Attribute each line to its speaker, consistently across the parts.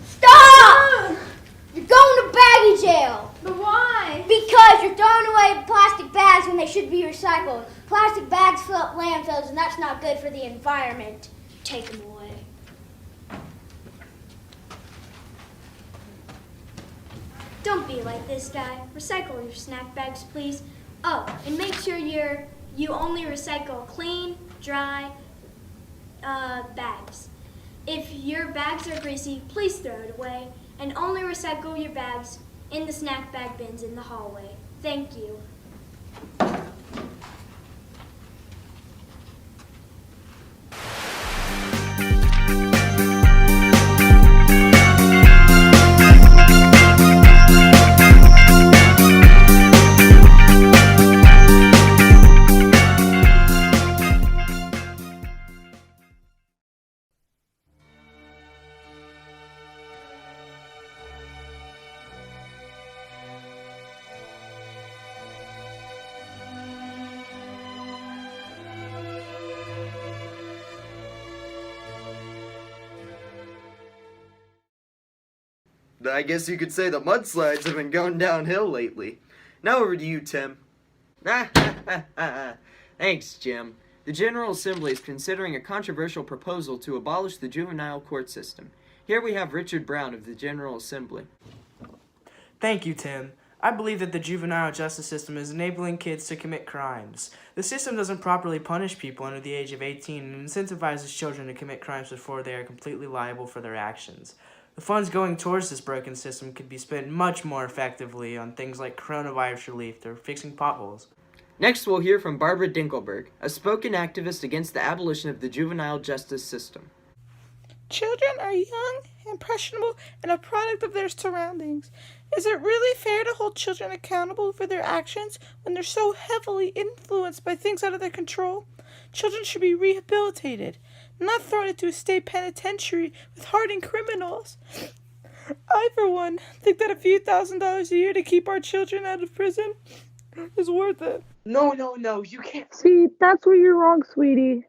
Speaker 1: Stop! You're going to baggy jail.
Speaker 2: But why?
Speaker 1: Because you're throwing away plastic bags when they should be recycled. Plastic bags fill up landfills, and that's not good for the environment. Take them away. Don't be like this guy. Recycle your snack bags, please. Oh, and make sure you only recycle clean, dry bags. If your bags are greasy, please throw it away, and only recycle your bags in the snack bag bins in the hallway. Thank you.
Speaker 3: I guess you could say the mudslides have been going downhill lately. Now over to you, Tim. Thanks, Jim. The General Assembly is considering a controversial proposal to abolish the juvenile court system. Here we have Richard Brown of the General Assembly.
Speaker 4: Thank you, Tim. I believe that the juvenile justice system is enabling kids to commit crimes. The system doesn't properly punish people under the age of 18 and incentivizes children to commit crimes before they are completely liable for their actions. The funds going towards this broken system could be spent much more effectively on things like coronavirus relief or fixing potholes.
Speaker 3: Next, we'll hear from Barbara Dinkelberg, a spoken activist against the abolition of the juvenile justice system.
Speaker 5: Children are young, impressionable, and a product of their surroundings. Is it really fair to hold children accountable for their actions when they're so heavily influenced by things out of their control? Children should be rehabilitated, not thrown into a state penitentiary with hardened criminals. I, for one, think that a few $1,000s a year to keep our children out of prison is worth it.
Speaker 4: No, you can't.
Speaker 5: See, that's where you're wrong, sweetie.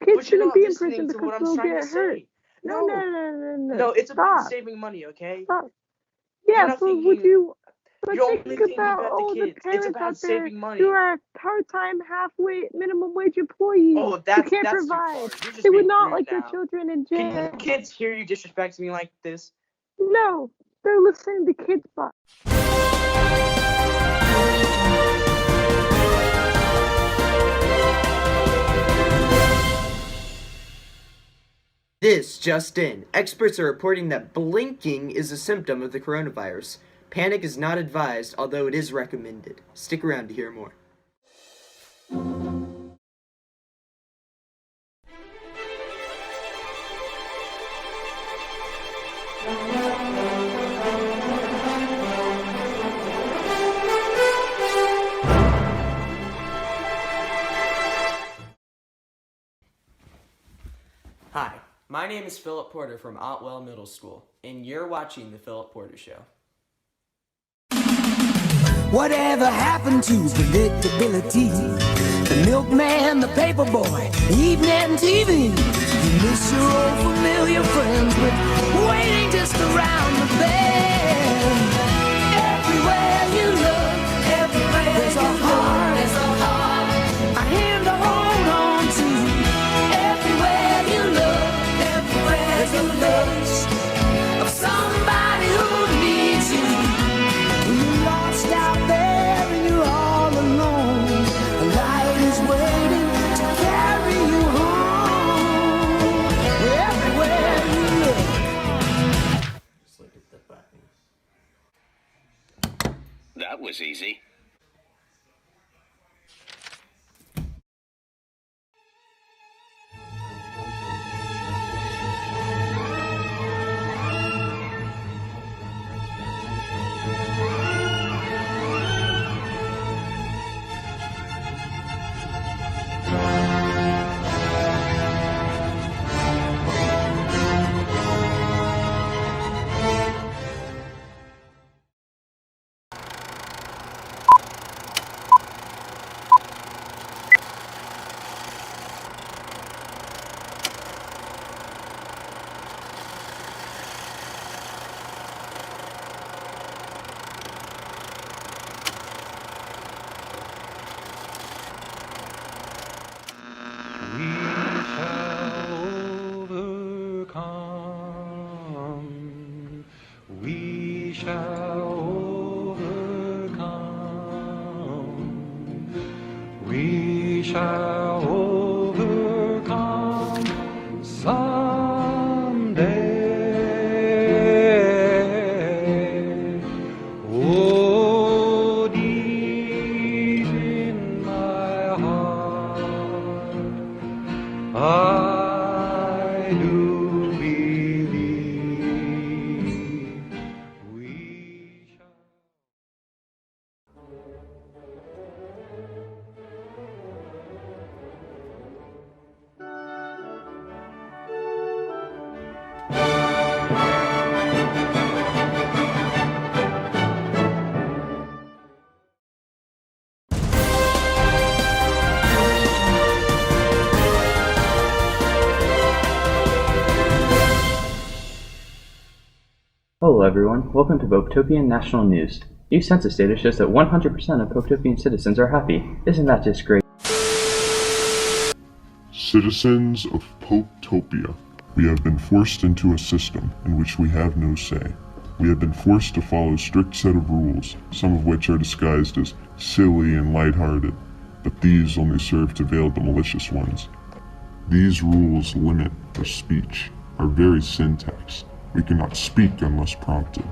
Speaker 5: Kids
Speaker 4: But you're
Speaker 5: shouldn't
Speaker 4: not
Speaker 5: be in
Speaker 4: listening
Speaker 5: prison
Speaker 4: to
Speaker 5: because
Speaker 4: what I'm
Speaker 5: they'll
Speaker 4: trying
Speaker 5: get
Speaker 4: to
Speaker 5: hurt.
Speaker 4: say.
Speaker 5: No.
Speaker 4: No, it's about
Speaker 5: Stop.
Speaker 4: saving money, okay?
Speaker 5: Stop.
Speaker 4: You're
Speaker 5: Yeah,
Speaker 4: not
Speaker 5: so
Speaker 4: thinking-
Speaker 5: would you... But
Speaker 4: You're
Speaker 5: think
Speaker 4: only thinking
Speaker 5: about
Speaker 4: about
Speaker 5: all
Speaker 4: the
Speaker 5: the
Speaker 4: kids. It's
Speaker 5: parents
Speaker 4: about
Speaker 5: out there
Speaker 4: saving money.
Speaker 5: who are part-time, halfway, minimum wage employees
Speaker 4: Oh,
Speaker 5: who
Speaker 4: that's
Speaker 5: can't
Speaker 4: too far.
Speaker 5: provide.
Speaker 4: You're just
Speaker 5: They would
Speaker 4: being
Speaker 5: not
Speaker 4: rude
Speaker 5: like their
Speaker 4: now.
Speaker 5: children in
Speaker 4: Can
Speaker 5: jail.
Speaker 4: kids hear you disrespecting me like this?
Speaker 5: No, they're listening to Kids Bop.
Speaker 3: This just in. Experts are reporting that blinking is a symptom of the coronavirus. Panic is not advised, although it is recommended. Stick around to hear more.
Speaker 6: Hi, my name is Philip Porter from Otwell Middle School, and you're watching The Philip Porter Show.
Speaker 7: Whatever happened to predictability? The milkman, the paperboy, evening TV. You miss your old familiar friends, but waiting just around the bend. Everywhere you look, there's a heart, a hand to hold on to. Everywhere you look, there's a face of somebody who needs you. When you're lost out there and you're all alone, a light is waiting to carry you home. Everywhere you look.
Speaker 6: Just look at the buttons.
Speaker 2: shall overcome someday. Oh, deep in my heart, I do believe we shall.
Speaker 8: Hello everyone, welcome to Popetopian National News. New census data shows that 100% of Popetopian citizens are happy. Isn't that just great?
Speaker 9: Citizens of Popetopia, we have been forced into a system in which we have no say. We have been forced to follow a strict set of rules, some of which are disguised as silly and lighthearted, but these only serve to veil the malicious ones. These rules limit our speech, our very syntax. We cannot speak unless prompted,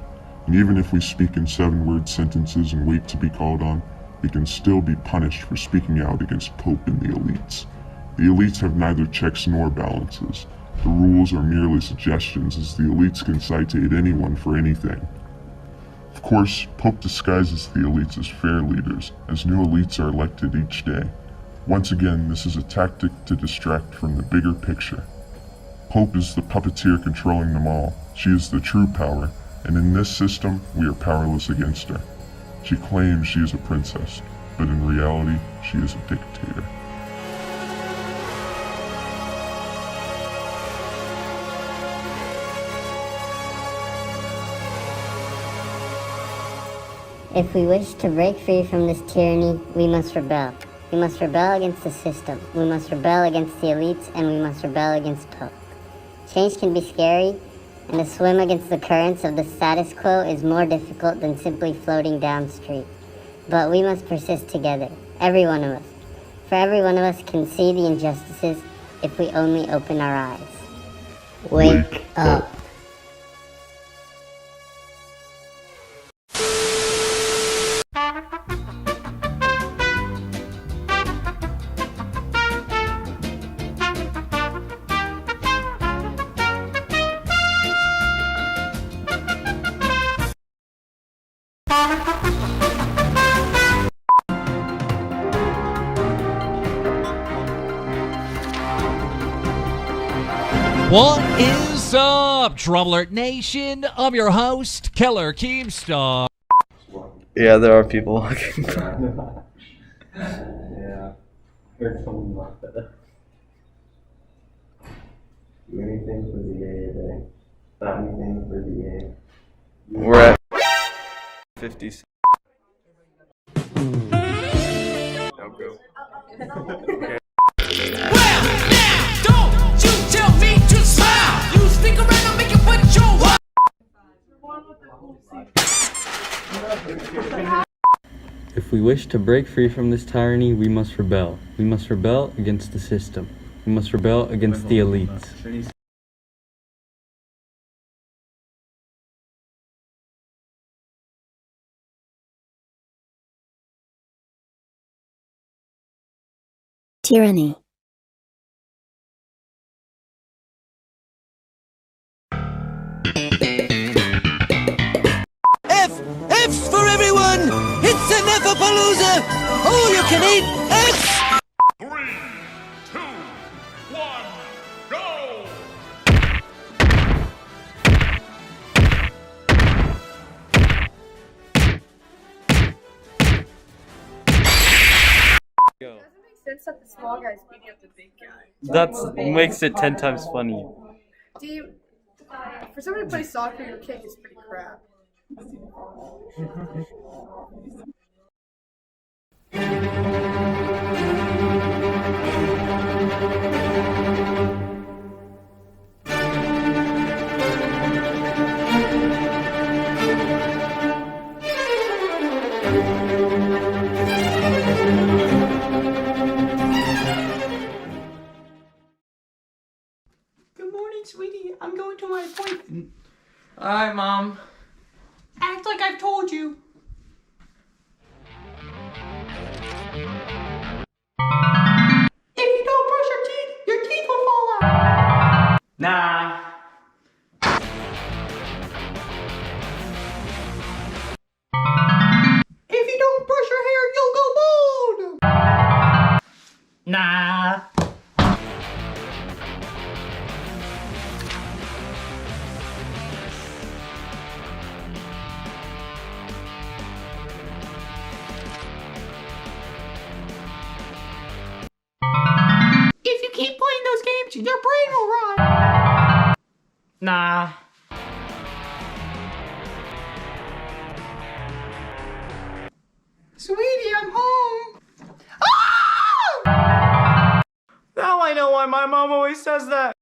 Speaker 9: and even if we speak in 7-word sentences and wait to be called on, we can still be punished for speaking out against Pope and the elites. The elites have neither checks nor balances. The rules are merely suggestions, as the elites can citate anyone for anything. Of course, Pope disguises the elites as fair leaders, as new elites are elected each day. Once again, this is a tactic to distract from the bigger picture. Pope is the puppeteer controlling them all. She is the true power, and in this system, we are powerless against her. She claims she is a princess, but in reality, she is a dictator.
Speaker 10: If we wish to break free from this tyranny, we must rebel. We must rebel against the system. We must rebel against the elites, and we must rebel against Pope. Change can be scary, and to swim against the currents of the status quo is more difficult than simply floating downstream. But we must persist together, every one of us. For every one of us can see the injustices if we only open our eyes. Wake up.
Speaker 11: What is up, Drum Alert Nation? I'm your host, Keller Keemstar.
Speaker 12: Yeah, there are people walking by.
Speaker 13: Yeah. Heard someone laugh at it. Do anything for the A today. Not anything for the A.
Speaker 12: We're at 50. Now go. Okay.
Speaker 14: If we wish to break free from this tyranny, we must rebel. We must rebel against the system. We must rebel against the elites.
Speaker 15: Tyranny.
Speaker 7: F's for everyone! It's an F-a-palooza! All you can eat F's!
Speaker 16: 3, 2, 1, go!
Speaker 17: It doesn't make sense that the small guy's beating up the big guy.
Speaker 12: That makes it 10 times funny.
Speaker 17: Do you, for somebody to play soccer, your kick is pretty crap.
Speaker 15: going to my appointment.
Speaker 3: Alright, Mom.
Speaker 15: Act like I've told you. If you don't brush your teeth will fall out.
Speaker 3: Nah.
Speaker 15: If you don't brush your hair, you'll go bald.
Speaker 4: Nah.
Speaker 15: If you keep playing those games, your brain will rot.
Speaker 4: Nah.
Speaker 15: Sweetie, I'm home.
Speaker 4: Now I know why my mom always says that.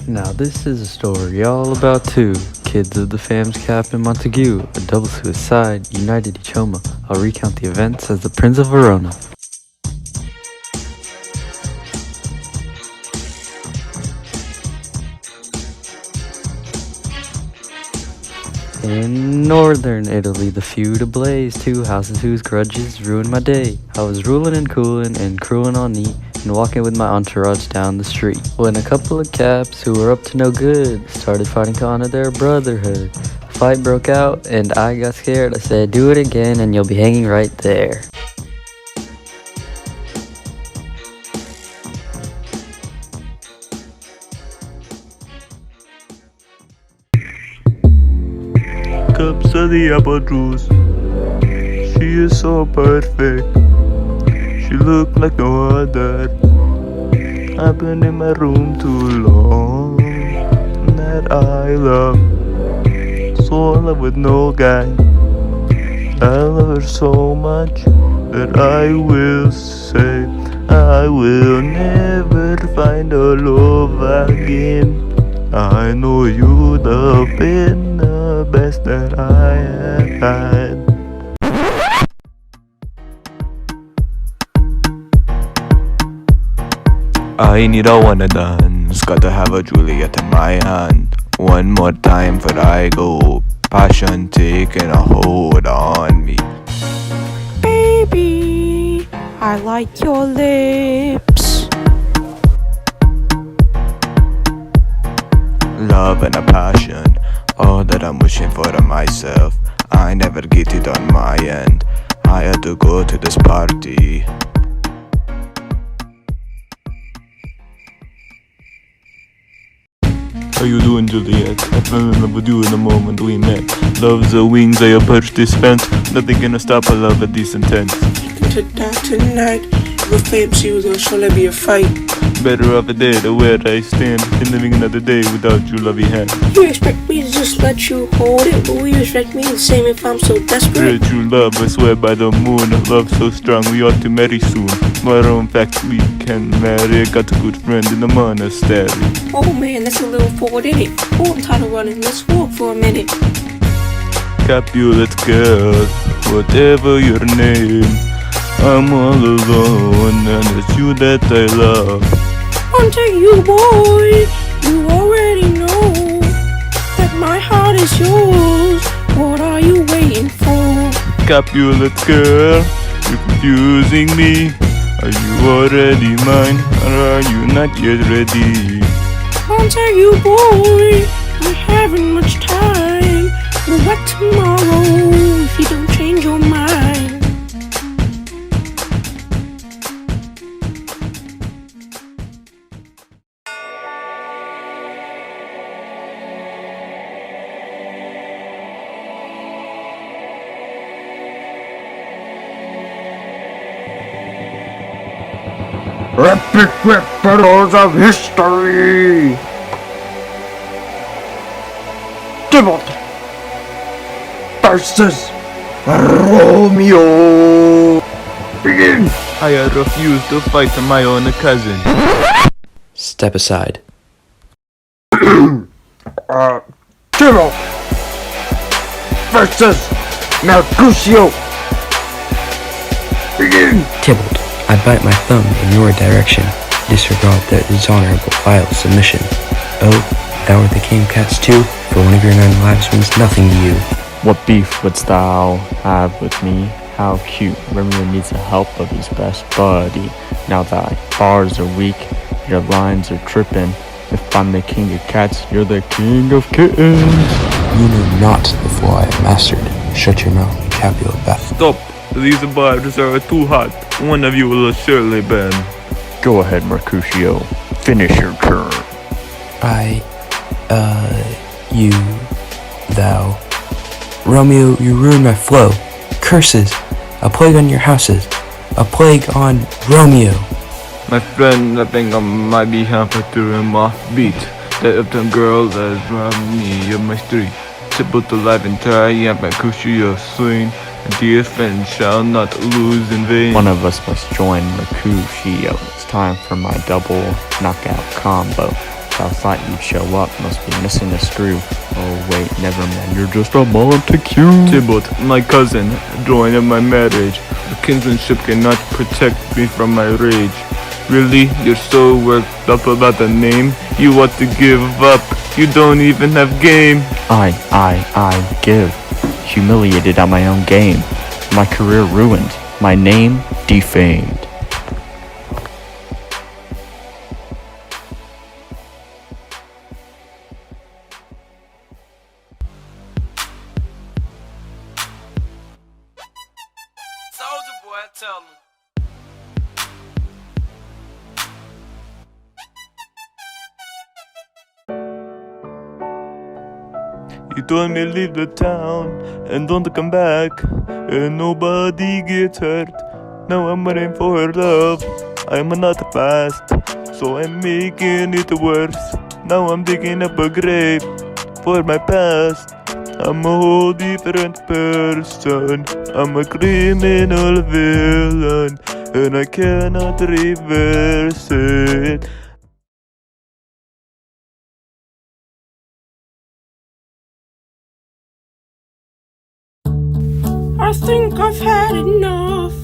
Speaker 14: Now this is a story all about two kids of the fam's Captain Montague, a double suicide, united each homa. I'll recount the events as the Prince of Verona. In northern Italy, the feud ablaze, two houses whose grudges ruined my day. I was ruling and cooling and crewing on me, and walking with my entourage down the street, when a couple of caps who were up to no good started fighting to honor their brotherhood. A fight broke out and I got scared. I said, do it again and you'll be hanging right there.
Speaker 12: Cups of the apple juice. She is so perfect. She looked like no other. I've been in my room too long. That I love. So in love with no guy. I love her so much that I will say I will never find a love again. I know you'd have been the best that I have had. I need a wanna dance, gotta have a Juliet in my hand. One more time for I go, passion taking a hold on me.
Speaker 5: Baby, I like your lips.
Speaker 12: Love and a passion, all that I'm wishing for myself. I never get it on my end. I had to go to this party. How you doing, Juliet? I fell in love with you in the moment we met. Love's the wings I approach this fence. Nothing gonna stop a love of decent intent.
Speaker 5: To die tonight, if babes you, there'll surely be a fight.
Speaker 12: Better off a day to where I stand than living another day without your loving hand.
Speaker 5: You expect me to just let you hold it, but will you expect me the same if I'm so desperate?
Speaker 12: Real true love, I swear by the moon. Love so strong, we ought to marry soon. Tomorrow, in fact, we can marry. I got a good friend in the monastery.
Speaker 5: Oh man, that's a little forward in it. Oh, I'm tired of running, let's walk for a minute.
Speaker 12: Capulet girl, whatever your name, I'm all alone and it's you that I love.
Speaker 5: Onto you, boy, you already know that my heart is yours. What are you waiting for?
Speaker 12: Capulet girl, you're confusing me. Are you already mine or are you not yet ready?
Speaker 5: Onto you, boy, I haven't much time. But what tomorrow if you don't change your mind?
Speaker 2: Epic battles of history! Tybalt versus Romeo. Begin.
Speaker 12: I refuse to fight my own cousin.
Speaker 14: Step aside.
Speaker 2: Tybalt versus Mercutio. Begin.
Speaker 14: Tybalt, I bite my thumb in your direction. Disregard that dishonorable vile submission. Oh, thou art the king of cats too, for one of your 9 lives means nothing to you.
Speaker 12: What beef wouldst thou have with me? How cute, Romeo needs the help of his best buddy. Now thy bars are weak, your lines are tripping. If I'm the king of cats, you're the king of kittens.
Speaker 14: You know not the flaw I have mastered. Shut your mouth, Capulet Bat.
Speaker 12: Stop, these bars are too hot. One of you will surely burn. Go ahead, Mercutio. Finish your turn.
Speaker 14: You, thou. Romeo, you ruined my flow. Curses! A plague on your houses. A plague on Romeo.
Speaker 12: My friend, nothing on my behalf but to him offbeat. That of the girl that has robbed me of my street. Tybalt alive and tie, and Mercutio slain. And the offense shall not lose in vain. One of us must join Mercutio. It's time for my double knockout combo. Thou thought you'd show up, must be missing a screw. Oh wait, never mind, you're just a Montague. Tybalt, my cousin, join in my marriage. The kinsmanship cannot protect me from my rage. Really? You're so worked up about the name? You want to give up? You don't even have game. I give. Humiliated at my own game. My career ruined. My name defamed.
Speaker 18: Soldier boy, tell him.
Speaker 12: You told me leave the town and don't come back, and nobody gets hurt. Now I'm running for love. I'm not fast, so I'm making it worse. Now I'm digging up a grave for my past. I'm a whole different person. I'm a criminal villain, and I cannot reverse it.
Speaker 19: I think I've had enough.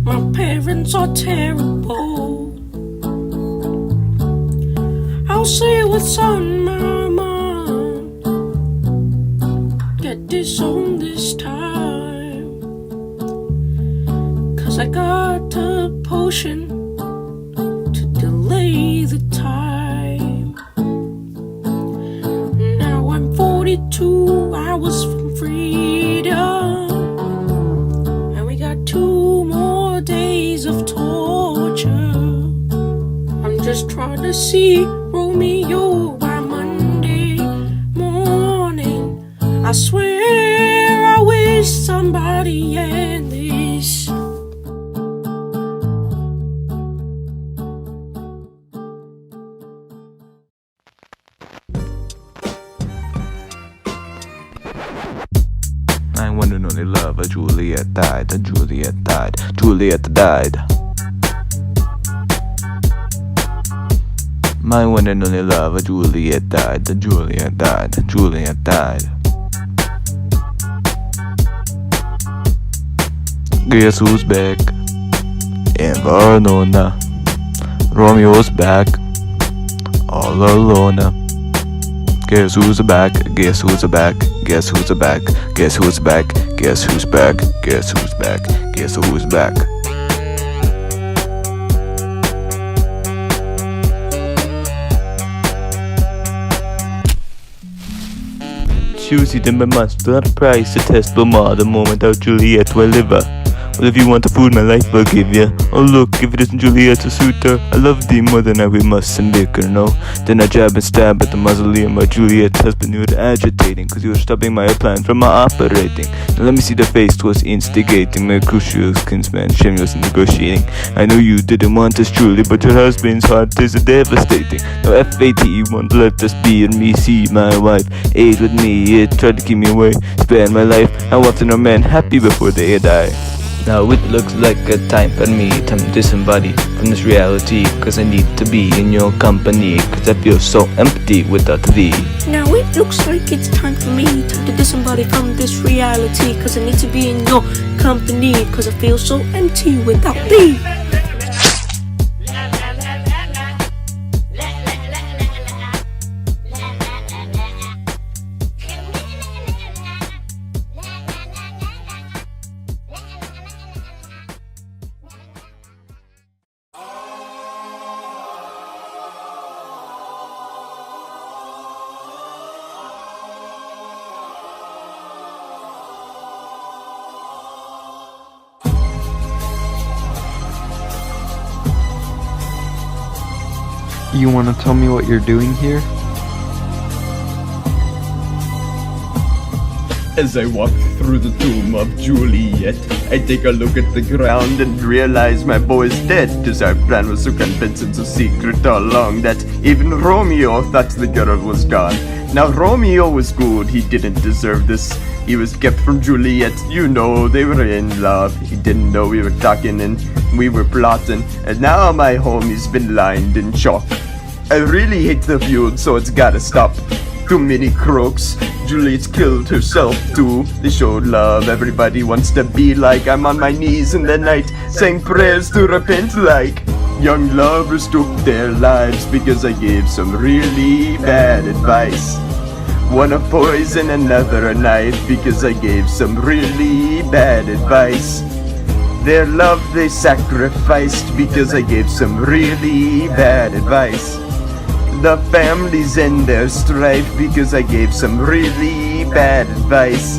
Speaker 19: My parents are terrible. I'll say what's on my mind. Get this on this time. 'Cause I got a potion to delay the time. Now I'm 42 hours from freedom, and we got 2 more days of torture. I'm just trying to see Romeo by Monday morning. I swear I wish somebody end this.
Speaker 12: I one and only love, Juliet died, Juliet died, Juliet died. My one and only love, Juliet died, Juliet died, Juliet died. Guess who's back? In Verona. Romeo's back, all alone. Guess who's back? Guess who's back? Guess who's back? Guess who's back? Guess who's back? Guess who's back? Guess who's back? Choose it in my master price to test the more the moment how Juliet will live. Well, if you want the food my life will give ya. Oh look, if it isn't Juliet to suit her, I love thee more than I we must and bicker, no. Then I jab and stab at the mausoleum of Juliet's husband. You were agitating, cause you were stopping my plan from my operating. Now let me see the face 'twas instigating. Mercutio's kinsman, shame was negotiating. I know you didn't want us truly, but your husband's heart is devastating. Now FAT won't let us be and me see my wife age with me. It tried to keep me away, spend my life. How often are men happy before they die? Now it looks like a time for me to disembody from this reality, cause I need to be in your company, cause I feel so empty without thee.
Speaker 19: Now it looks like it's time for me to disembody from this reality, cause I need to be in your company, cause I feel so empty without thee.
Speaker 20: You want to tell me what you're doing here?
Speaker 21: As I walk through the tomb of Juliet, I take a look at the ground and realize my boy's dead. Cause our plan was so convincing, so secret all along, that even Romeo thought the girl was gone. Now Romeo was good, he didn't deserve this. He was kept from Juliet, you know, they were in love. He didn't know we were talking and we were plotting. And now my homie's been lined in chalk. I really hate the feud, so it's gotta stop. Too many crooks. Juliet's killed herself too. They showed love, everybody wants to be like. I'm on my knees in the night, saying prayers to repent like. Young lovers took their lives because I gave some really bad advice. One a poison, another a knife, because I gave some really bad advice. Their love they sacrificed because I gave some really bad advice. The families end their strife because I gave some really bad advice.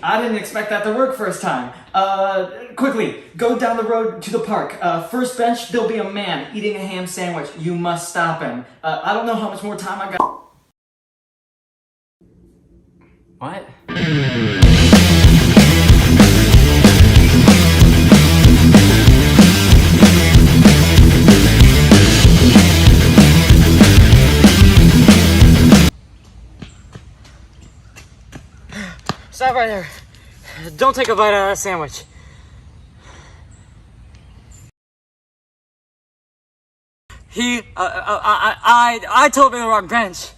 Speaker 4: I didn't expect that to work first time. Quickly, go down the road to the park. First bench, there'll be a man eating a ham sandwich. You must stop him. I don't know how much more time I got.
Speaker 6: What?
Speaker 22: Stop right there. Don't take a bite out of that sandwich. I told him the wrong bench.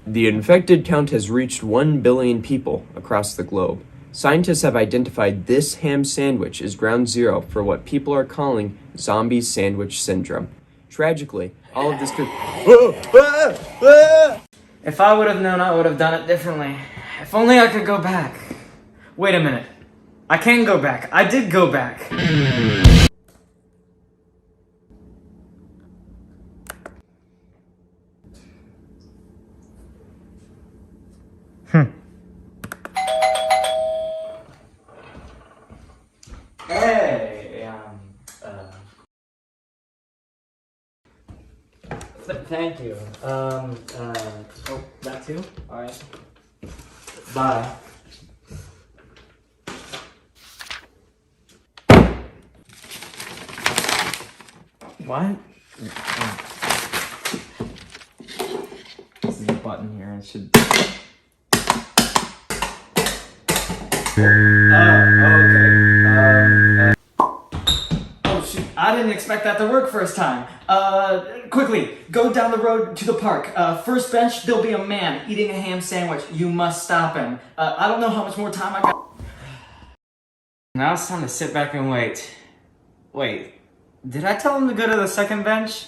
Speaker 3: The infected count has reached 1 billion people across the globe. Scientists have identified this ham sandwich as ground zero for what people are calling zombie sandwich syndrome. Tragically, all of this could...
Speaker 22: If I would have known, I would have done it differently. If only I could go back. Wait a minute. I can go back. I did go back. Thank you. Oh, that too? Alright. Bye. What? This is a button here. I should. Okay. Oh shoot! I didn't expect that to work first time. Quickly, go down the road to the park. First bench, there'll be a man eating a ham sandwich. You must stop him. I don't know how much more time I got. Now it's time to sit back and wait. Wait, did I tell him to go to the second bench?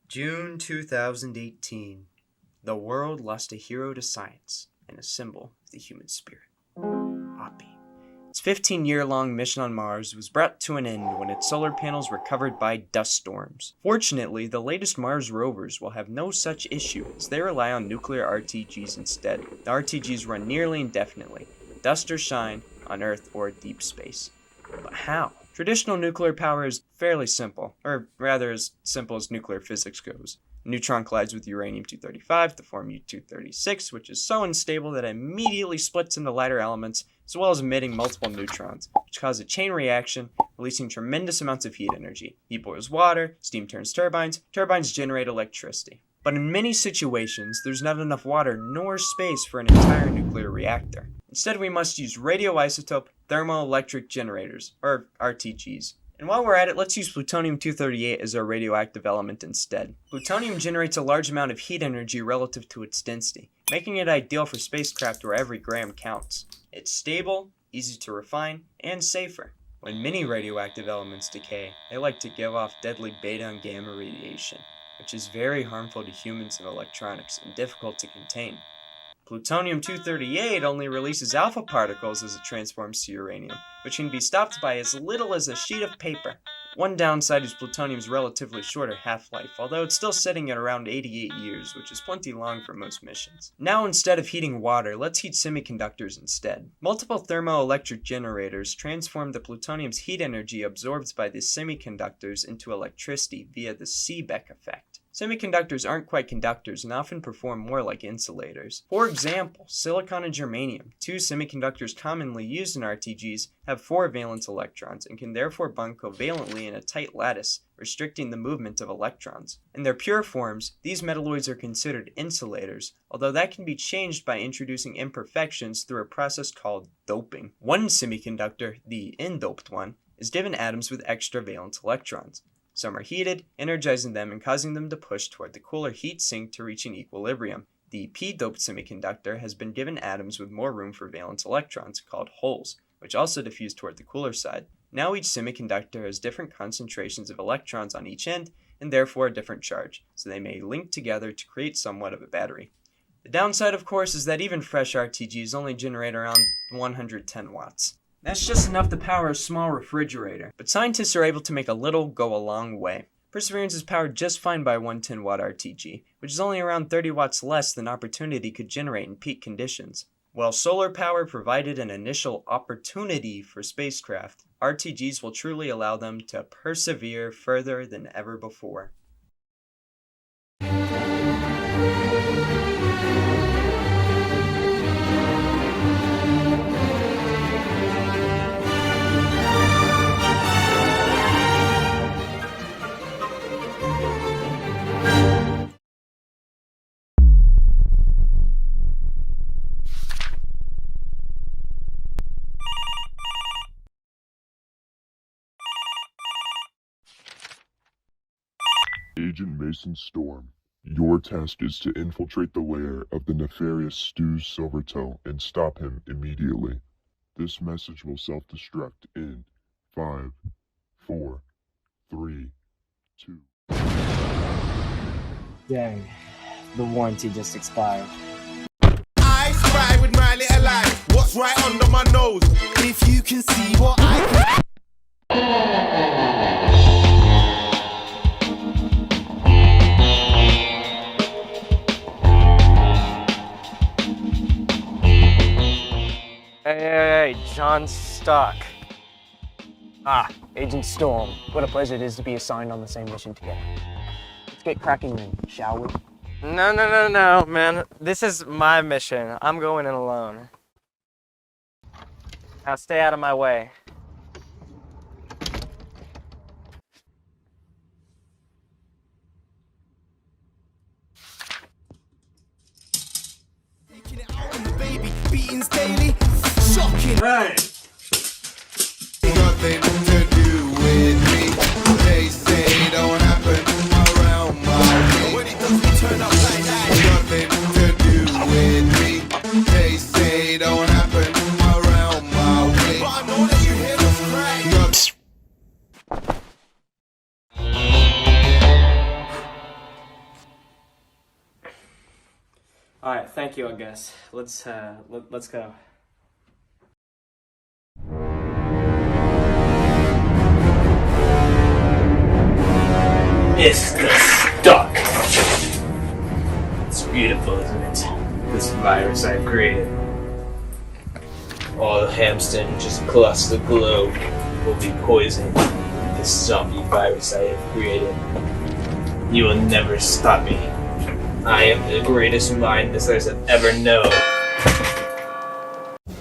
Speaker 3: June 2018. The world lost a hero to science and a symbol of the human spirit. Hoppy. Its 15-year-long mission on Mars was brought to an end when its solar panels were covered by dust storms. Fortunately, the latest Mars rovers will have no such issue as they rely on nuclear RTGs instead. The RTGs run nearly indefinitely, with dust or shine, on Earth or deep space. But how? Traditional nuclear power is fairly simple, or rather as simple as nuclear physics goes. A neutron collides with uranium-235 to form U-236, which is so unstable that it immediately splits into lighter elements, as well as emitting multiple neutrons, which cause a chain reaction, releasing tremendous amounts of heat energy. Heat boils water, steam turns turbines, turbines generate electricity. But in many situations, there's not enough water nor space for an entire nuclear reactor. Instead, we must use radioisotope thermoelectric generators, or RTGs. And while we're at it, let's use plutonium-238 as our radioactive element instead. Plutonium generates a large amount of heat energy relative to its density, making it ideal for spacecraft where every gram counts. It's stable, easy to refine, and safer. When many radioactive elements decay, they like to give off deadly beta and gamma radiation, which is very harmful to humans and electronics and difficult to contain. Plutonium-238 only releases alpha particles as it transforms to uranium, which can be stopped by as little as a sheet of paper. One downside is plutonium's relatively shorter half-life, although it's still sitting at around 88 years, which is plenty long for most missions. Now, instead of heating water, let's heat semiconductors instead. Multiple thermoelectric generators transform the plutonium's heat energy absorbed by the semiconductors into electricity via the Seebeck effect. Semiconductors aren't quite conductors and often perform more like insulators. For example, silicon and germanium, two semiconductors commonly used in RTGs, have 4 valence electrons and can therefore bond covalently in a tight lattice, restricting the movement of electrons. In their pure forms, these metalloids are considered insulators, although that can be changed by introducing imperfections through a process called doping. One semiconductor, the n-doped one, is given atoms with extra valence electrons. Some are heated, energizing them and causing them to push toward the cooler heat sink to reach an equilibrium. The p-doped semiconductor has been given atoms with more room for valence electrons, called holes, which also diffuse toward the cooler side. Now each semiconductor has different concentrations of electrons on each end, and therefore a different charge, so they may link together to create somewhat of a battery. The downside, of course, is that even fresh RTGs only generate around 110 watts. That's just enough to power a small refrigerator, but scientists are able to make a little go a long way. Perseverance is powered just fine by a 110-watt RTG, which is only around 30 watts less than Opportunity could generate in peak conditions. While solar power provided an initial opportunity for spacecraft, RTGs will truly allow them to persevere further than ever before.
Speaker 9: Agent Mason Storm, your task is to infiltrate the lair of the nefarious Stu Silvertoe and stop him immediately. This message will self-destruct in 5, 4, 3, 2.
Speaker 22: Dang, the warranty just expired.
Speaker 1: I spy with my little eye. What's right under my nose? If you can see what I can.
Speaker 8: unstuck. Ah, Agent Storm. What a pleasure it is to be assigned on the same mission together. Let's get cracking then, shall we? No, man. This is my mission. I'm going in alone. Now stay out of my way.
Speaker 1: Beatings daily, shocking. Hey! Nothing to do with me. They say don't happen around my way. When it doesn't turn up like that. Nothing to do with me. They say don't happen around my way. But I know that you hear us cry.
Speaker 8: Alright, thank you, I guess. Let's go.
Speaker 10: It's the stuck. It's beautiful, isn't it? This virus I've created. All the hamsters just across the globe will be poisoned with this zombie virus I have created. You will never stop me. I am the greatest mind this earth has ever known.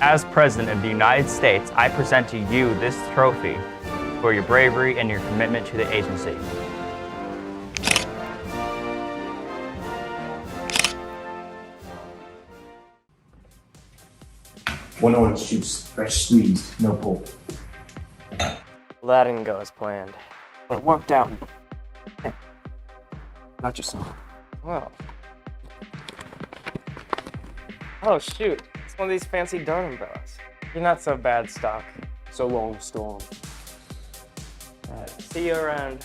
Speaker 23: As President of the United States, I present to you this trophy for your bravery and your commitment to the agency.
Speaker 10: One orange juice, fresh squeezed, no pulp.
Speaker 8: Well, that didn't go as planned. But it worked out. Hey, not yourself. Well. Oh shoot, it's one of these fancy darn umbrellas. You're not so bad, Stock. So long, Storm. See you around.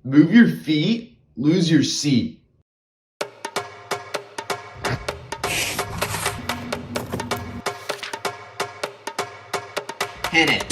Speaker 2: Move your feet, lose your seat.
Speaker 1: Hit it.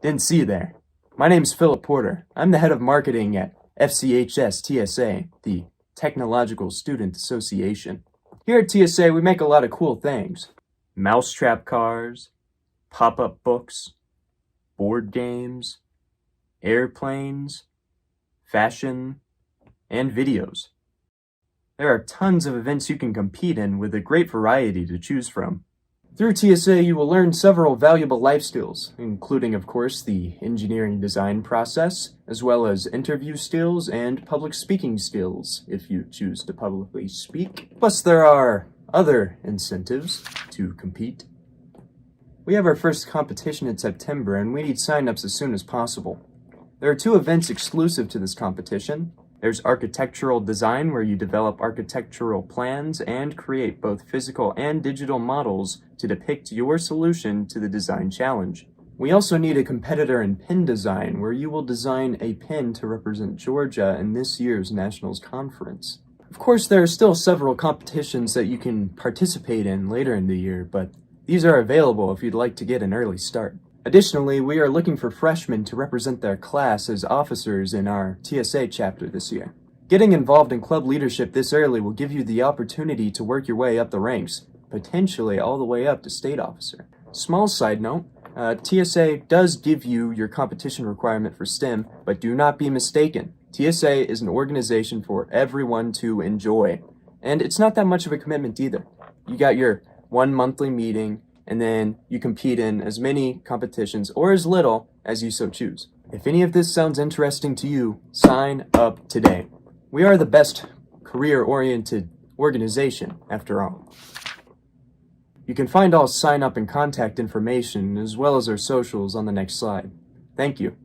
Speaker 3: Didn't see you there. My name's Philip Porter. I'm the head of marketing at FCHS TSA, the Technological Student Association. Here at TSA, we make a lot of cool things. Mousetrap cars, pop-up books, board games, airplanes, fashion, and videos. There are tons of events you can compete in with a great variety to choose from. Through TSA, you will learn several valuable life skills, including, of course, the engineering design process, as well as interview skills and public speaking skills, if you choose to publicly speak. Plus, there are other incentives to compete. We have our first competition in September, and we need sign-ups as soon as possible. There are 2 events exclusive to this competition. There's architectural design, where you develop architectural plans and create both physical and digital models to depict your solution to the design challenge. We also need a competitor in pin design, where you will design a pin to represent Georgia in this year's Nationals Conference. Of course, there are still several competitions that you can participate in later in the year, but these are available if you'd like to get an early start. Additionally, we are looking for freshmen to represent their class as officers in our TSA chapter this year. Getting involved in club leadership this early will give you the opportunity to work your way up the ranks, potentially all the way up to state officer. Small side note, TSA does give you your competition requirement for STEM, but do not be mistaken. TSA is an organization for everyone to enjoy, and it's not that much of a commitment either. You got your 1 monthly meeting, and then you compete in as many competitions or as little as you so choose. If any of this sounds interesting to you, sign up today. We are the best career-oriented organization, after all. You can find all sign-up and contact information, as well as our socials, on the next slide. Thank you.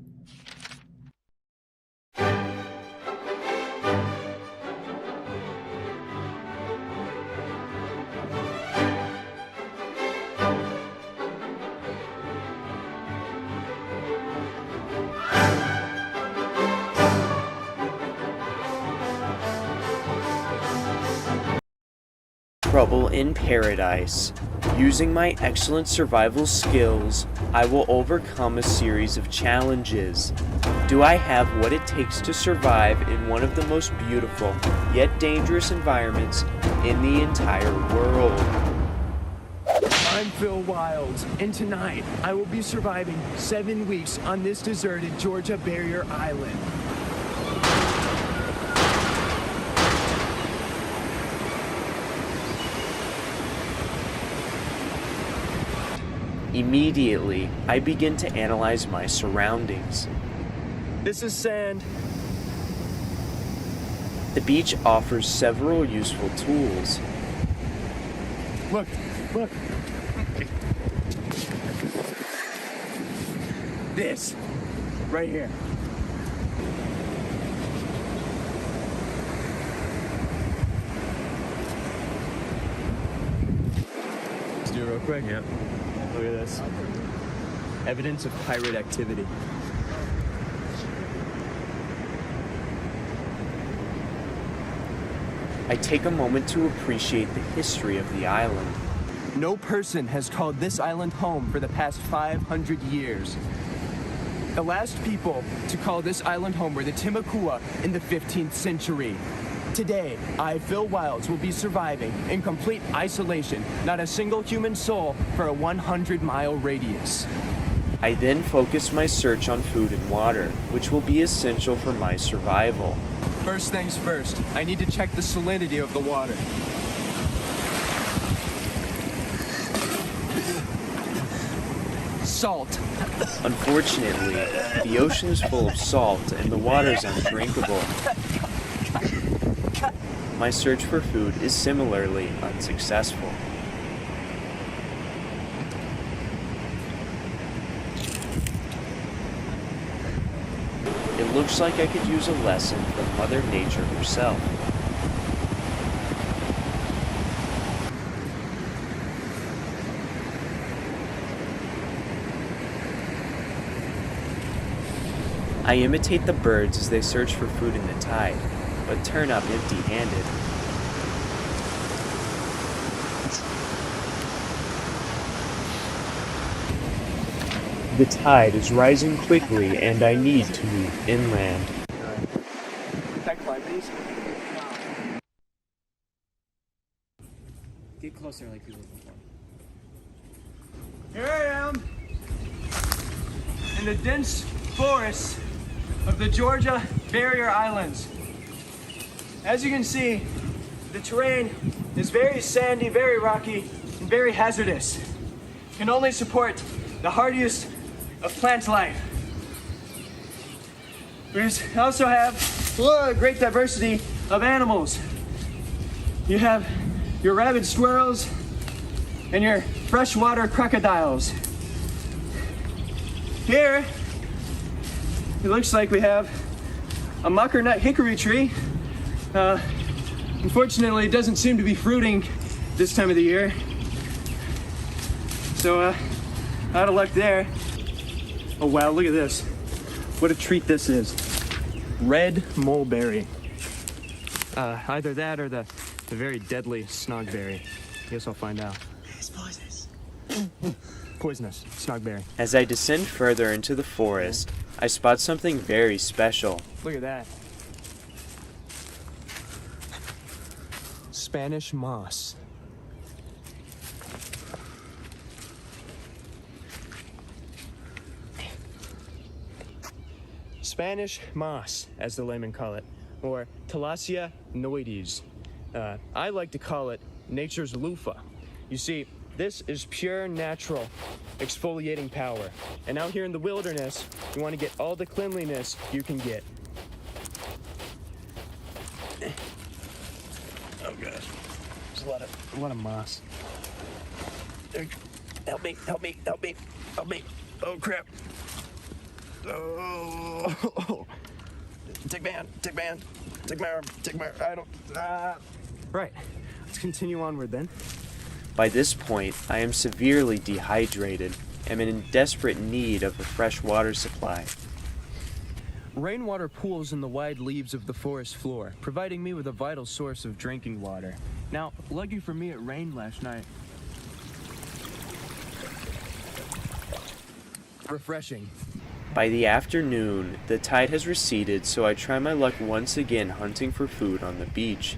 Speaker 7: Trouble in paradise. Using my excellent survival skills, I will overcome a series of challenges. Do I have what it takes to survive in one of the most beautiful, yet dangerous environments in the entire world?
Speaker 11: I'm Phil Wilds, and tonight I will be surviving 7 weeks on this deserted Georgia barrier island.
Speaker 7: Immediately, I begin to analyze my surroundings.
Speaker 11: This is sand.
Speaker 7: The beach offers several useful tools.
Speaker 11: Look. This, right here. Let's do it real quick. Yeah. Look at this. Evidence of pirate activity.
Speaker 7: I take a moment to appreciate the history of the island.
Speaker 11: No person has called this island home for the past 500 years. The last people to call this island home were the Timucua in the 15th century. Today, I, Phil Wilds, will be surviving in complete isolation, not a single human soul for a 100-mile radius.
Speaker 7: I then focus my search on food and water, which will be essential for my survival.
Speaker 11: First things first, I need to check the salinity of the water. Salt.
Speaker 7: Unfortunately, the ocean is full of salt and the water is undrinkable. My search for food is similarly unsuccessful. It looks like I could use a lesson from Mother Nature herself. I imitate the birds as they search for food in the tide, but turn up empty-handed. The tide is rising quickly and I need to move inland.
Speaker 22: Get closer like you were before.
Speaker 11: Here I am in the dense forests of the Georgia Barrier Islands. As you can see, the terrain is very sandy, very rocky, and very hazardous. Can only support the hardiest of plant life. We also have a great diversity of animals. You have your rabid squirrels and your freshwater crocodiles. Here, it looks like we have a mockernut hickory tree. Unfortunately, it doesn't seem to be fruiting this time of the year. So, out of luck there. Oh wow, look at this. What a treat this is. Red mulberry. Either that or the very deadly snogberry. Guess I'll find out. It's poisonous. Poisonous, snogberry.
Speaker 7: As I descend further into the forest, I spot something very special.
Speaker 11: Look at that. Spanish moss. Spanish moss, as the laymen call it, or Thalassia noides. I like to call it nature's loofah. You see, this is pure natural exfoliating power. And out here in the wilderness, you want to get all the cleanliness you can get. Oh gosh, there's a lot of moss. Help me, help me, help me, help me. Oh crap. Oh. Take my hand, take my hand, take my arm, take my, I don't, Right, let's continue onward then.
Speaker 7: By this point, I am severely dehydrated and am in desperate need of a fresh water supply.
Speaker 11: Rainwater pools in the wide leaves of the forest floor, providing me with a vital source of drinking water. Now, lucky for me, it rained last night. Refreshing.
Speaker 7: By the afternoon, the tide has receded, so I try my luck once again hunting for food on the beach.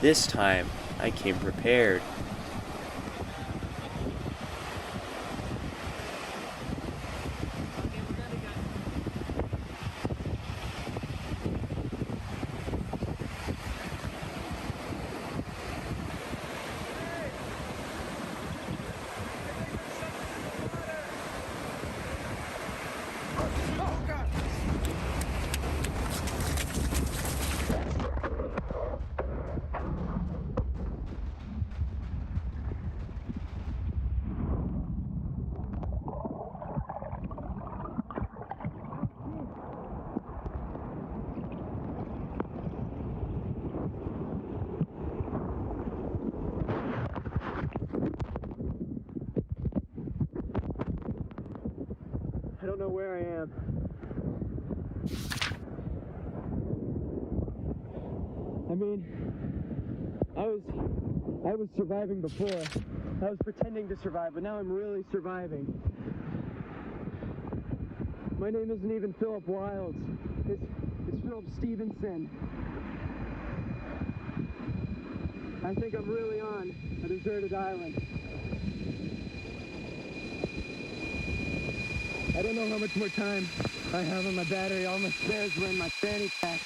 Speaker 7: This time, I came prepared.
Speaker 11: I don't know where I am. I mean, I was surviving before. I was pretending to survive, but now I'm really surviving. My name isn't even Philip Wilds. It's Philip Stevenson. I think I'm really on a deserted island. I don't know how much more time I have on my battery. All my spares were in my fanny pack.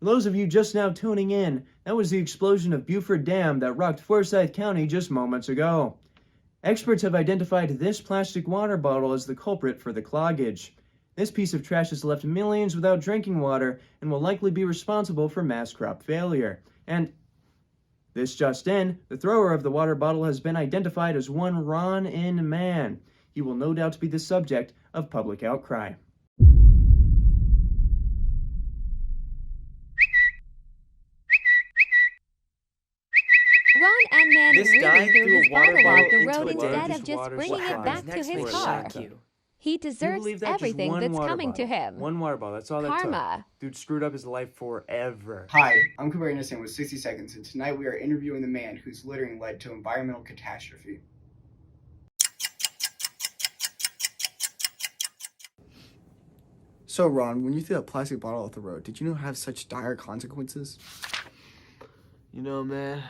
Speaker 3: For those of you just now tuning in, that was the explosion of Buford Dam that rocked Forsyth County just moments ago. Experts have identified this plastic water bottle as the culprit for the cloggage. This piece of trash has left millions without drinking water and will likely be responsible for mass crop failure. And this just in, the thrower of the water bottle has been identified as one Ron N. Mann. He will no doubt be the subject of public outcry.
Speaker 13: Ron and Man
Speaker 7: This guy
Speaker 13: really threw
Speaker 7: threw
Speaker 13: his
Speaker 7: a water
Speaker 13: bottle off
Speaker 7: bottle
Speaker 13: the
Speaker 7: into
Speaker 13: road
Speaker 7: a
Speaker 13: instead
Speaker 7: ditch.
Speaker 13: of just
Speaker 3: Water
Speaker 13: bringing
Speaker 3: supply.
Speaker 13: it back to
Speaker 3: Next
Speaker 13: his
Speaker 3: man.
Speaker 13: car.
Speaker 3: Thank you.
Speaker 13: He
Speaker 3: Can you
Speaker 13: deserves
Speaker 3: believe that? Just
Speaker 13: everything
Speaker 3: one
Speaker 13: that's
Speaker 3: water
Speaker 13: coming to
Speaker 3: bottle.
Speaker 13: him.
Speaker 3: One water bottle, that's all that
Speaker 13: Karma.
Speaker 3: took. Dude screwed up his life forever.
Speaker 16: Hi, I'm Cooper Anderson with 60 Seconds, and tonight we are interviewing the man whose littering led to environmental catastrophe. So, Ron, when you threw that plastic bottle off the road, did you know it have such dire consequences?
Speaker 12: You know, man,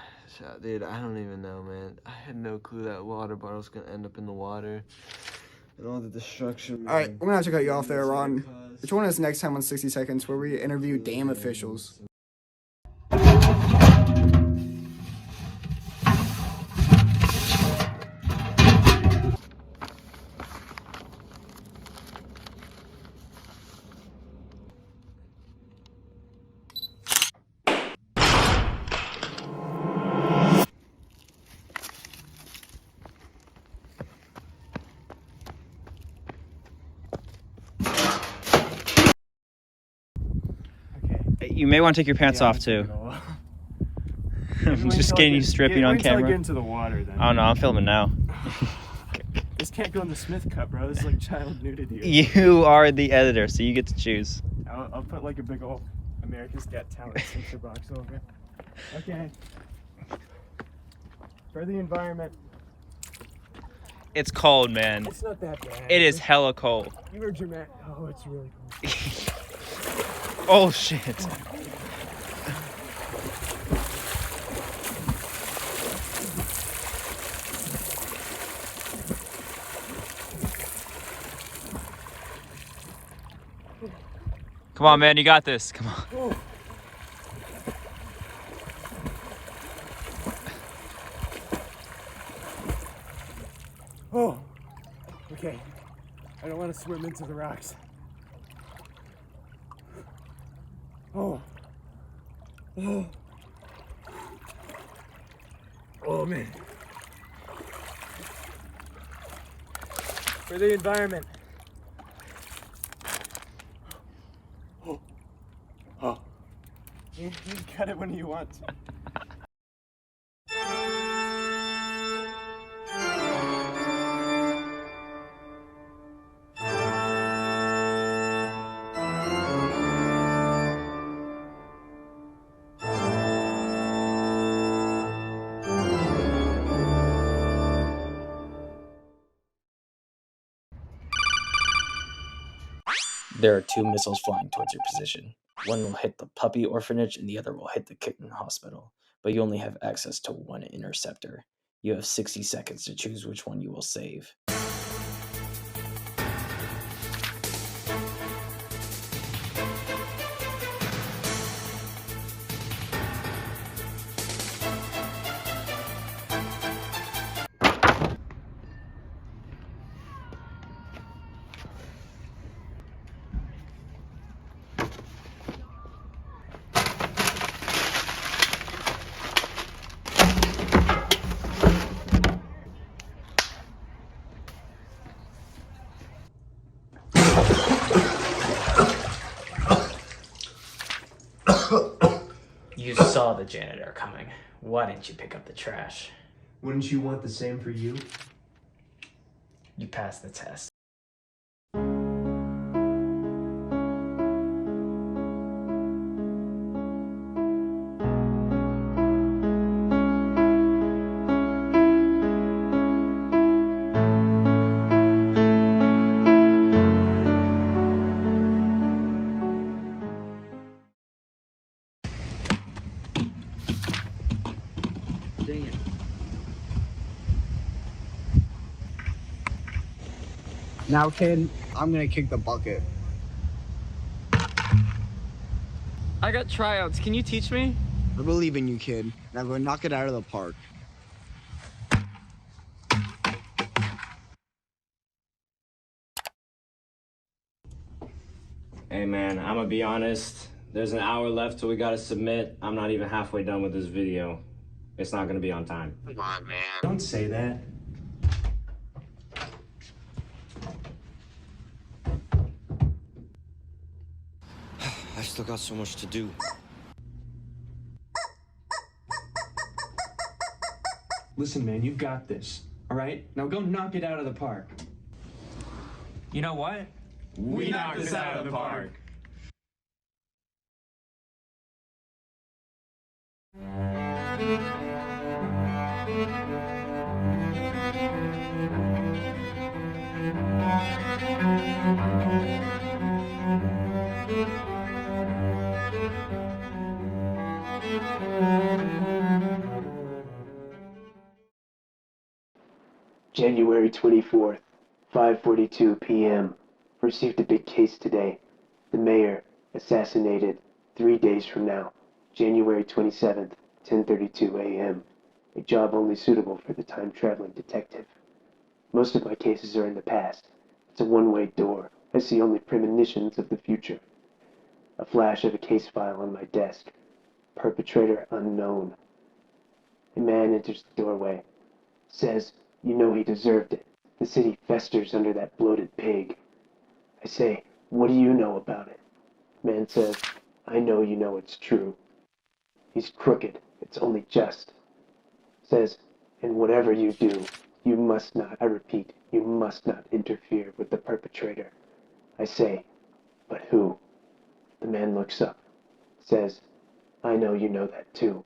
Speaker 12: dude, I don't even know, man. I had no clue that water bottle's gonna end up in the water. And all the destruction, man.
Speaker 16: Alright, we're gonna have to cut you off there, Ron. Join us next time on 60 Seconds where we interview dam officials.
Speaker 23: You may want to take your pants off too. I'm just getting you stripping on camera.
Speaker 3: Get into the water, then.
Speaker 23: Oh no, I'm filming now.
Speaker 3: This can't go in the Smith Cup, bro. This is like child nudity.
Speaker 23: You are the editor, so you get to choose.
Speaker 3: I'll put like a big old America's Got Talent censor box over. Okay. For the environment.
Speaker 23: It's cold, man.
Speaker 3: It's not that bad.
Speaker 23: It is hella cold.
Speaker 3: You were dramatic. Oh, it's really cold.
Speaker 23: Oh shit. Come on, man, you got this. Come on.
Speaker 3: Oh. Oh. Okay. I don't want to swim into the rocks. Oh. Oh. Oh, man. For the environment. Oh. Oh. You cut it when you want to.
Speaker 17: There are two missiles flying towards your position. One will hit the puppy orphanage and the other will hit the kitten hospital, but you only have access to one interceptor. You have 60 seconds to choose which one you will save.
Speaker 24: You saw the janitor coming. Why didn't you pick up the trash?
Speaker 3: Wouldn't you want the same for you?
Speaker 24: You passed the test.
Speaker 16: Dang it. Now, kid, I'm gonna kick the bucket.
Speaker 8: I got tryouts. Can you teach me?
Speaker 16: I believe in you, kid. Now go knock it out of the park.
Speaker 5: Hey man, I'm gonna be honest. There's an hour left till we gotta submit. I'm not even halfway done with this video. It's not gonna be on time.
Speaker 14: Come on, man.
Speaker 5: Don't say that.
Speaker 14: I still got so much to do.
Speaker 11: Listen, man, you got this. All right? Now go knock it out of the park.
Speaker 22: You know what?
Speaker 11: We knocked this out of the park.
Speaker 15: January 24th, 5:42 p.m. Received a big case today. The mayor assassinated 3 days from now, January 27th, 10:32 a.m. A job only suitable for the time-traveling detective. Most of my cases are in the past. It's a one-way door. I see only premonitions of the future. A flash of a case file on my desk. Perpetrator unknown. A man enters the doorway. Says, you know he deserved it. The city festers under that bloated pig. I say, what do you know about it? Man says, I know you know it's true. He's crooked. It's only just. Says, and whatever you do, you must not, I repeat, you must not interfere with the perpetrator. I say, but who? The man looks up. Says, I know you know that too.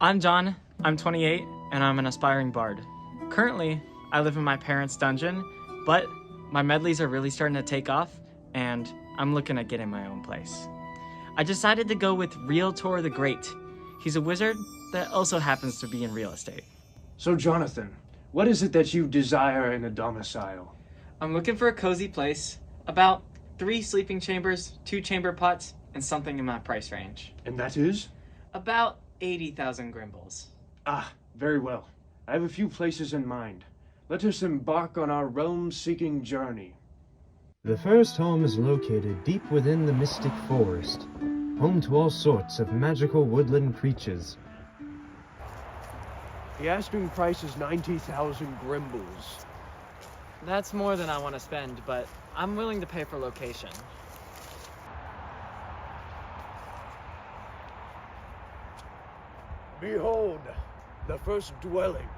Speaker 22: I'm John, I'm 28, and I'm an aspiring bard. Currently, I live in my parents' dungeon, but my medleys are really starting to take off, and I'm looking at getting my own place. I decided to go with Realtor the Great. He's a wizard that also happens to be in real estate.
Speaker 11: So, Jonathan, what is it that you desire in a domicile?
Speaker 22: I'm looking for a cozy place, about 3 sleeping chambers, 2 chamber pots, and something in my price range.
Speaker 11: And that is?
Speaker 22: About 80,000 grimbles.
Speaker 11: Ah, very well. I have a few places in mind. Let us embark on our realm-seeking journey.
Speaker 18: The first home is located deep within the mystic forest, home to all sorts of magical woodland creatures.
Speaker 11: The asking price is 90,000 grimbles.
Speaker 22: That's more than I want to spend, but I'm willing to pay for location.
Speaker 11: Behold, the first dwelling.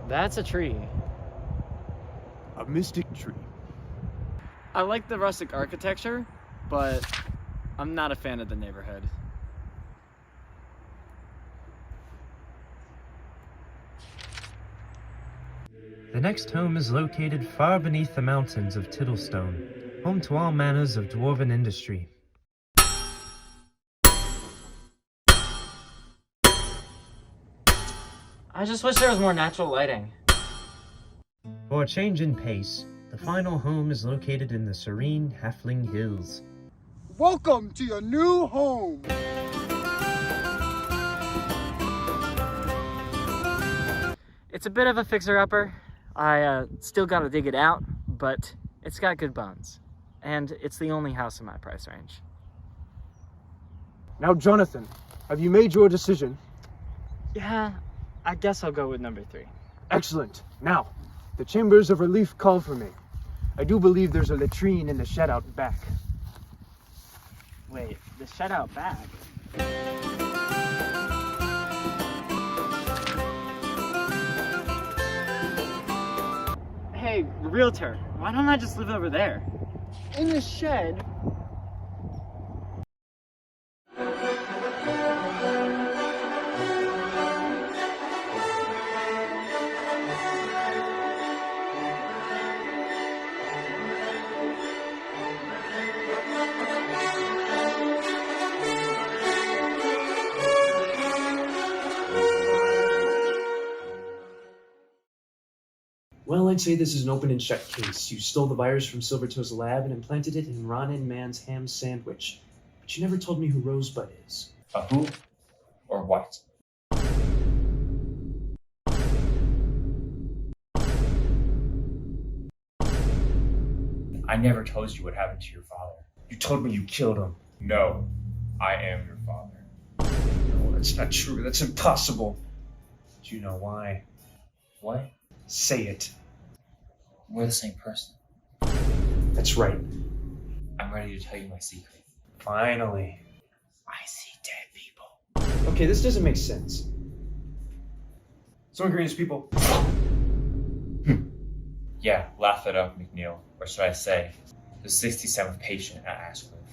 Speaker 22: That's a tree.
Speaker 11: A mystic tree.
Speaker 22: I like the rustic architecture, but I'm not a fan of the neighborhood.
Speaker 18: The next home is located far beneath the mountains of Tittlestone, home to all manners of dwarven industry.
Speaker 22: I just wish there was more natural lighting.
Speaker 18: For a change in pace, the final home is located in the serene Halfling Hills.
Speaker 25: Welcome to your new home!
Speaker 22: It's a bit of a fixer-upper. I still gotta dig it out, but it's got good bones. And it's the only house in my price range.
Speaker 11: Now, Jonathan, have you made your decision?
Speaker 22: Yeah, I guess I'll go with number 3.
Speaker 11: Excellent. Now, the chambers of relief call for me. I do believe there's a latrine in the shed-out back.
Speaker 22: Wait, the shed-out back?
Speaker 8: Hey, realtor, why don't I just live over there?
Speaker 25: In the shed?
Speaker 18: Well, I'd say this is an open and shut case. You stole the virus from Silvertoe's lab and implanted it in Ron and Man's ham sandwich. But you never told me who Rosebud is.
Speaker 4: A who? Or what? I never told you what happened to your father.
Speaker 18: You told me you killed him.
Speaker 4: No, I am your father.
Speaker 18: No, that's not true. That's impossible. Do you know why?
Speaker 4: What?
Speaker 18: Say it.
Speaker 4: We're the same person.
Speaker 18: That's right.
Speaker 4: I'm ready to tell you my secret.
Speaker 18: Finally.
Speaker 4: I see dead people.
Speaker 18: Okay, this doesn't make sense. Someone greens people.
Speaker 4: Yeah, laugh it up, McNeil. Or should I say, the 67th patient at Ashcliff.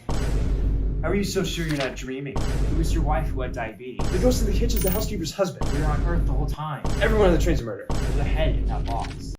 Speaker 18: How are you so sure you're not dreaming?
Speaker 24: It was your wife who had diabetes.
Speaker 18: The ghost in the kitchen's the housekeeper's husband.
Speaker 24: We were on Earth the whole time.
Speaker 18: Everyone on the train's a murder.
Speaker 24: There's a head in that box.